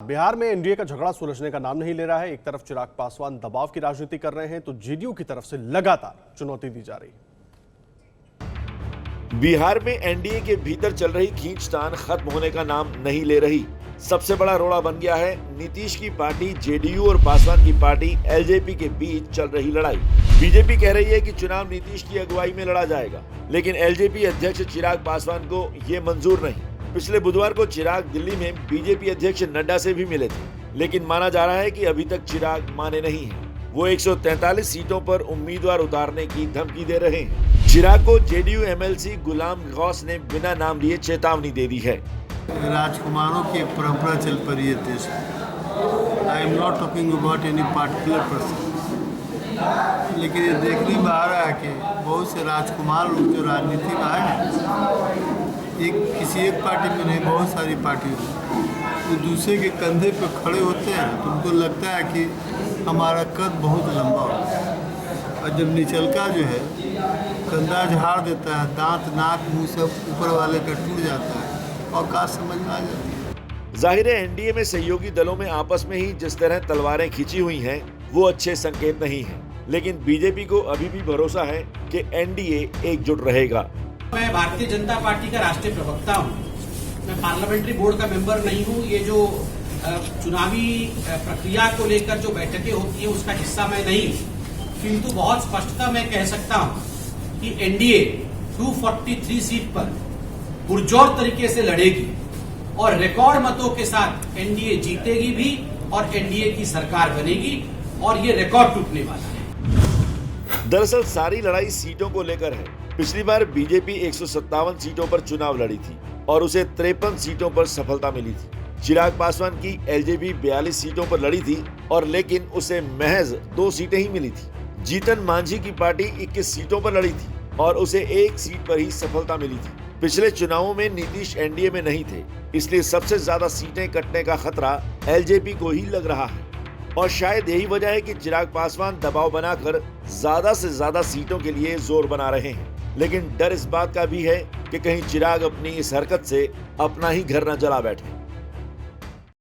बिहार में एनडीए का झगड़ा सुलझने का नाम नहीं ले रहा है। एक तरफ चिराग पासवान दबाव की राजनीति कर रहे हैं तो जेडीयू की तरफ से लगातार चुनौती दी जा रही है। बिहार में एनडीए के भीतर चल रही खींचतान खत्म होने का नाम नहीं ले रही। सबसे बड़ा रोड़ा बन गया है नीतीश की पार्टी जेडीयू और पासवान की पार्टी एलजेपी के बीच चल रही लड़ाई। बीजेपी कह रही है कि चुनाव नीतीश की अगुवाई में लड़ा जाएगा, लेकिन एलजेपी अध्यक्ष चिराग पासवान को ये मंजूर नहीं। पिछले बुधवार को चिराग दिल्ली में बीजेपी अध्यक्ष नड्डा से भी मिले थे, लेकिन माना जा रहा है कि अभी तक चिराग माने नहीं हैं। वो 143 सीटों पर उम्मीदवार उतारने की धमकी दे रहे हैं। चिराग को जेडीयू एमएलसी गुलाम गौस ने बिना नाम लिए चेतावनी दे दी है। राजकुमारों की परंपरा चल पड़ी है देश में। I am not talking about any particular person, लेकिन ये देखने में आ रहा है कि बहुत से राजकुमार लोग जो राजनीति में आए हैं, किसी एक पार्टी में नहीं, बहुत सारी पार्टियों में, तो दूसरे के कंधे पर खड़े होते हैं तो उनको लगता है कि हमारा कद बहुत लंबा हो, और जब निचलका जो है कंधा झाड़ देता है, दांत नाक मुंह सब ऊपर वाले का टूट जाता है, औकात समझ में आ जाती है। जाहिर है एनडीए में सहयोगी दलों में आपस में ही जिस तरह तलवारें खींची हुई हैं, वो अच्छे संकेत नहीं है। लेकिन बीजेपी को अभी भी भरोसा है कि एनडीए एकजुट रहेगा। मैं भारतीय जनता पार्टी का राष्ट्रीय प्रवक्ता हूं। मैं पार्लियामेंट्री बोर्ड का मेंबर नहीं हूं। ये जो चुनावी प्रक्रिया को लेकर जो बैठकें होती है उसका हिस्सा मैं नहीं, किंतु बहुत स्पष्टता मैं कह सकता हूं कि एनडीए 243 सीट पर पुरजोर तरीके से लड़ेगी और रिकॉर्ड मतों के साथ एनडीए जीतेगी भी और एनडीए की सरकार बनेगी और ये रिकॉर्ड टूटने वाला है। दरअसल सारी लड़ाई सीटों को लेकर है। पिछली बार बीजेपी 157 सीटों पर चुनाव लड़ी थी और उसे 53 सीटों पर सफलता मिली थी। चिराग पासवान की एलजेपी 42 सीटों पर लड़ी थी और लेकिन उसे महज 2 सीटें ही मिली थी। जीतन मांझी की पार्टी 21 सीटों पर लड़ी थी और उसे 1 सीट पर ही सफलता मिली थी। पिछले चुनावों में नीतीश एनडीए में नहीं थे, इसलिए सबसे ज्यादा सीटें कटने का खतरा एलजेपी को ही लग रहा है। और शायद यही वजह है कि चिराग पासवान दबाव बनाकर ज्यादा से ज्यादा सीटों के लिए जोर बना रहे हैं। लेकिन डर इस बात का भी है कि कहीं चिराग अपनी इस हरकत से अपना ही घर न जला बैठे।